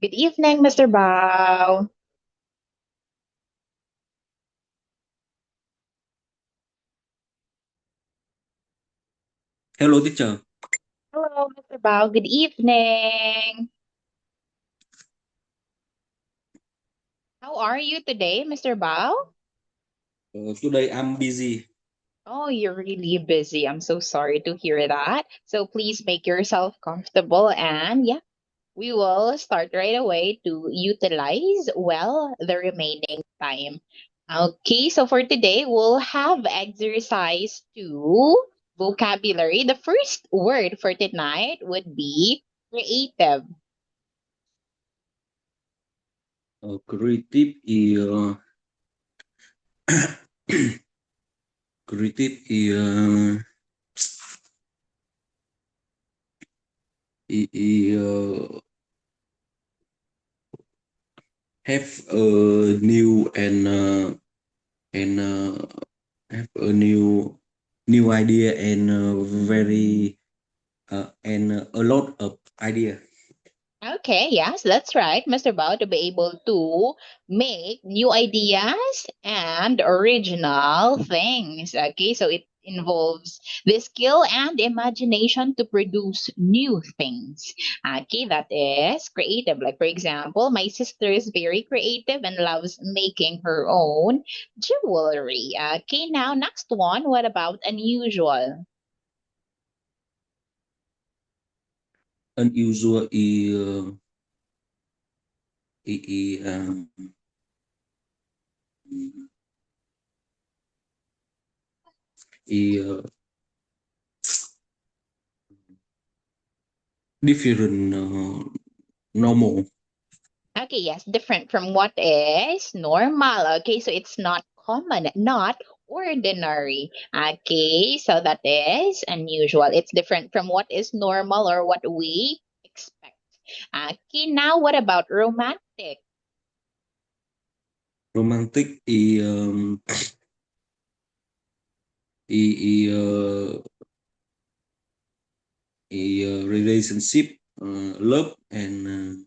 Good evening, Mr. Bao. Hello teacher. Hello, Mr. Bao. Good evening. How are you today, Mr. Bao? Today I'm busy. Oh, you're really busy. I'm so sorry to hear that. So please make yourself comfortable and yeah, we will start right away to utilize well the remaining time. Okay, so for today, we'll have exercise two vocabulary. The first word for tonight would be creative. Creative is creative is have a new and have a new idea and very and a lot of idea. Okay, yes, that's right, Mr. Bao, to be able to make new ideas and original things. Okay, so it involves the skill and imagination to produce new things. Okay, that is creative. Like, for example, my sister is very creative and loves making her own jewelry. Okay, now, next one, what about unusual? Unusual is different normal. Okay, yes, different from what is normal. Okay, so it's not common, not ordinary. Okay, so that is unusual. It's different from what is normal or what we expect. Okay, now what about romantic? Romantic is a relationship, love and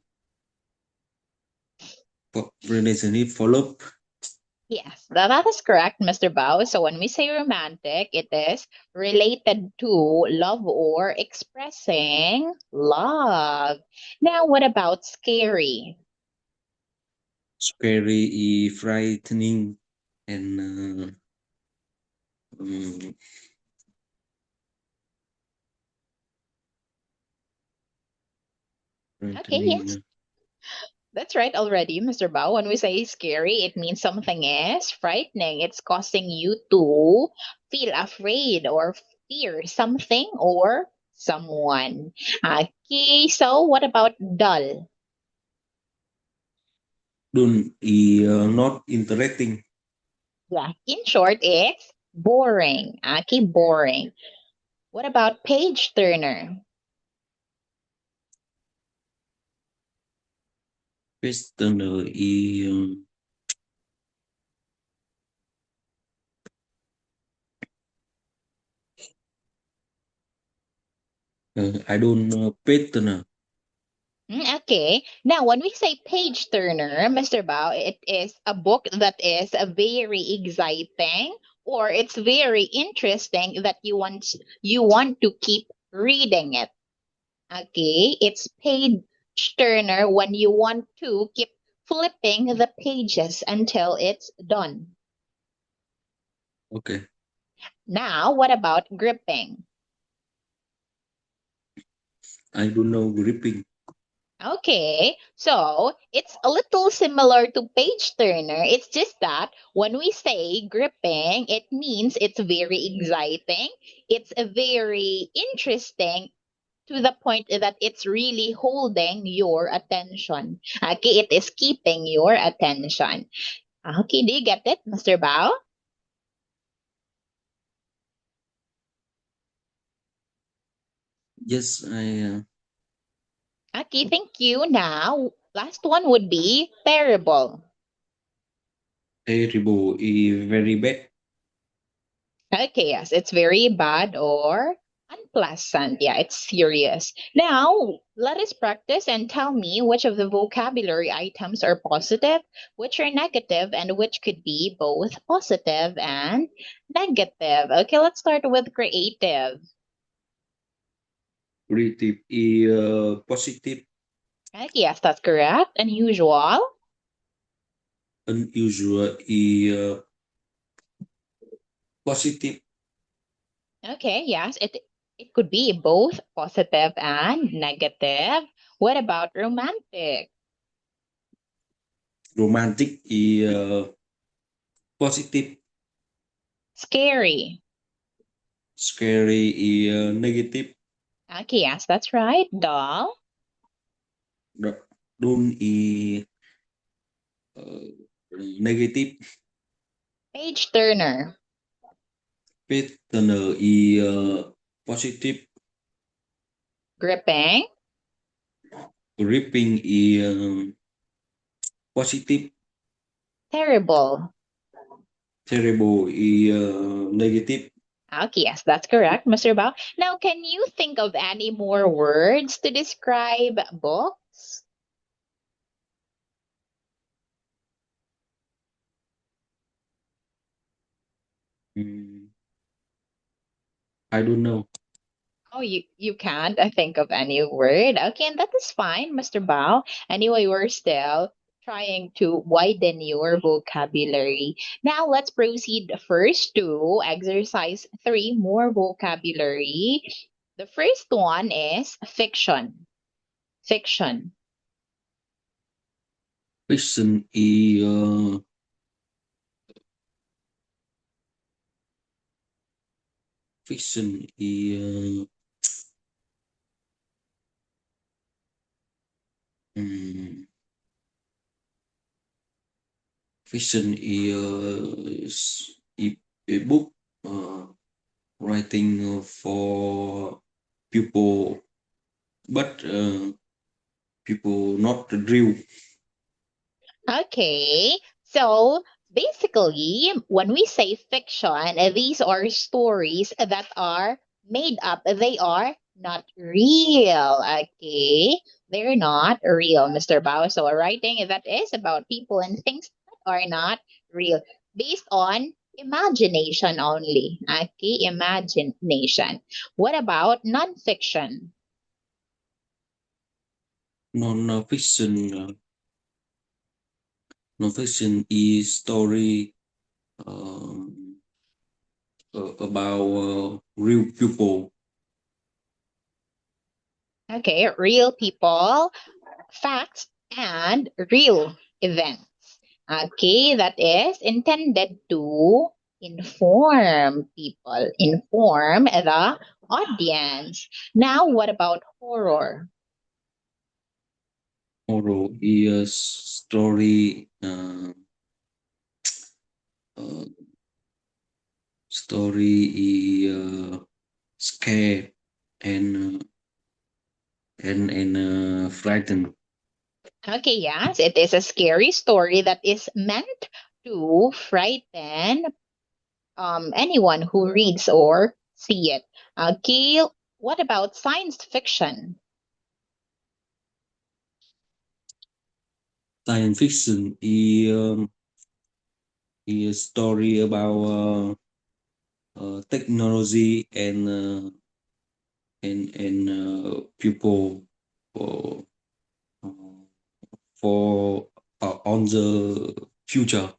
relationship for love. Yes, that is correct, Mr. Bao. So when we say romantic, it is related to love or expressing love. Now, what about scary? Scary is frightening and um, Okay, yes. frightening. That's right already, Mr. Bao. When we say scary, it means something is frightening. It's causing you to feel afraid or fear something or someone. Okay, so what about dull? Don't is not interesting. Yeah, in short, it's boring. Okay, boring. What about page turner? Questioner is I don't know pattern. Okay. Now, when we say page turner, Mr. Bao, it is a book that is a very exciting or it's very interesting that you want to keep reading it. Okay, it's page turner when you want to keep flipping the pages until it's done. Okay, Now, what about gripping? I don't know gripping. Okay, so it's a little similar to page turner. It's just that when we say gripping, it means it's very exciting. It's a very interesting to the point that it's really holding your attention. Okay, it is keeping your attention. Okay, do you get it, Mr. Bao? Yes, I Okay, thank you. Now, last one would be terrible. terrible is very bad. Okay, yes, it's very bad or unpleasant. Yeah, it's serious. Now, let us practice and tell me which of the vocabulary items are positive, which are negative, and which could be both positive and negative. Okay, let's start with creative. Creative is positive. Okay, yes, that's correct. Unusual. Unusual is positive. Okay, yes, it could be both positive and negative. What about romantic? Romantic is positive. Scary. Scary is negative. Okay, yes, that's right. Dull. Dull is negative. Page turner. Pattern is positive. Gripping. Gripping is positive. Terrible. Terrible is negative. Okay, yes, that's correct, Mr. Bao. Now, can you think of any more words to describe books? Mm, I don't know. Oh, you can't think of any word. Okay, and that is fine, Mr. Bao. Anyway, we're still trying to widen your vocabulary. Now, let's proceed first to exercise 3, more vocabulary. The first one is fiction. Fiction. Fiction is fiction is mm, fiction is a book writing for people, but people not real. Okay, so basically, when we say fiction, these are stories that are made up. They are not real. Okay, they're not real, Mr. Bao. So, a writing that is about people and things that are not real, based on imagination only. Okay, imagination. What about nonfiction? Non-fiction non-fiction is story um, about real people. Okay, real people, facts, and real events. Okay, that is intended to inform people, inform the audience. Now, what about horror? Horror is story uh, story is scared and frightened. Okay, yes, it is a scary story that is meant to frighten anyone who reads or see it. Okay, what about science fiction? Science fiction is a story about technology and people for uh, on the future.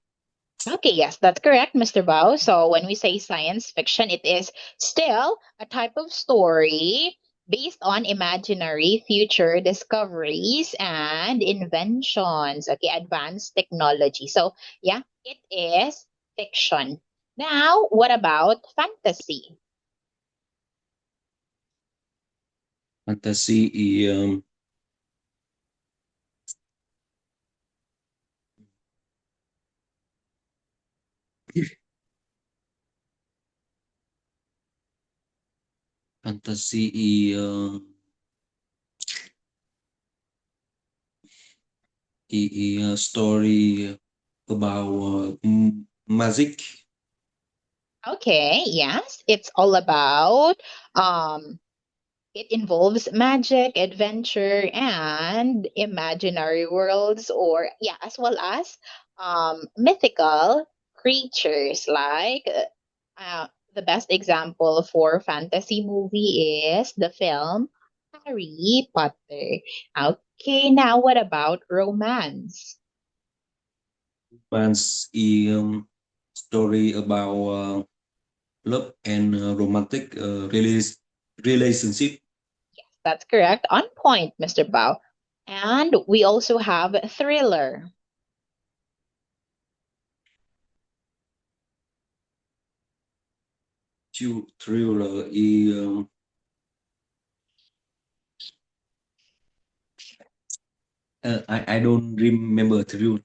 Okay, yes, that's correct, Mr. Bao. So when we say science fiction, it is still a type of story based on imaginary future discoveries and inventions. Okay, advanced technology. So yeah, it is fiction. Now, what about fantasy? Fantasy fantasy is a story about magic. Okay, yes, it's all about um it involves magic, adventure, and imaginary worlds, or yeah, as well as mythical creatures. Like the best example for fantasy movie is the film Harry Potter. Okay, now what about romance? Once a story about love and romantic relationship. That's correct. On point, Mr. Bao. And we also have thriller. Thriller is I don't remember thriller.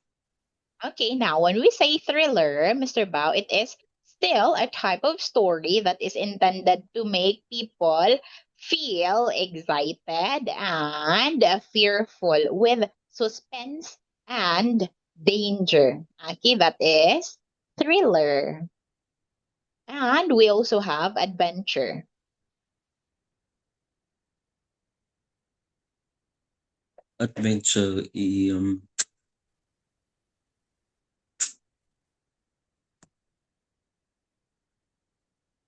Okay, now when we say thriller, Mr. Bao, it is still a type of story that is intended to make people feel excited and fearful with suspense and danger. Okay, that is thriller. And we also have adventure. Adventure is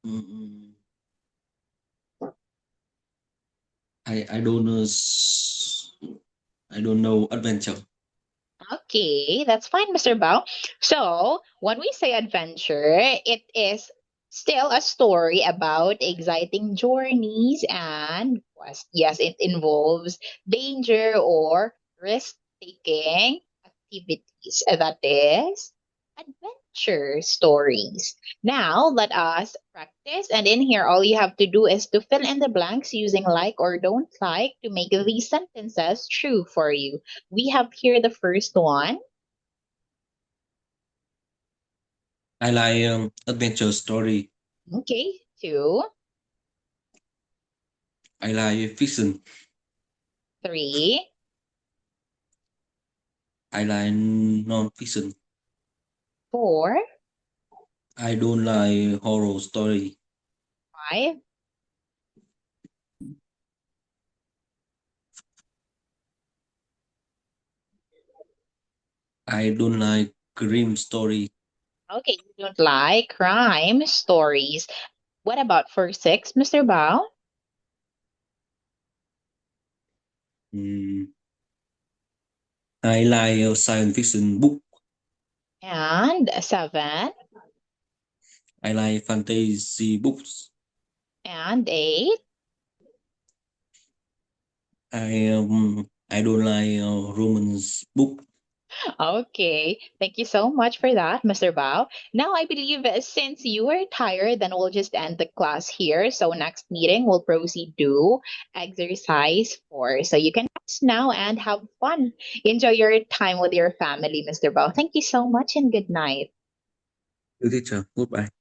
mm, I don't know I don't know adventure. Okay, that's fine, Mr. Bao. So, when we say adventure, it is still a story about exciting journeys and, yes, it involves danger or risk-taking activities. That is adventure stories. Now, let us practice. And in here, all you have to do is to fill in the blanks using like or don't like to make these sentences true for you. We have here the first one. I like adventure story. Okay, two, I like fiction. three, I like non-fiction. four, I don't like horror story. five, I don't like crime story. okay, you don't like crime stories. What about for six, Mr. Bao? Mm, I like science fiction book. And seven, I like fantasy books. and eight. I don't like romance book. Okay, thank you so much for that, Mr. Bao. Now, I believe since you are tired, then we'll just end the class here. So, next meeting, we'll proceed to exercise four. So, you can rest now and have fun. Enjoy your time with your family, Mr. Bao. Thank you so much and good night. Teacher, goodbye.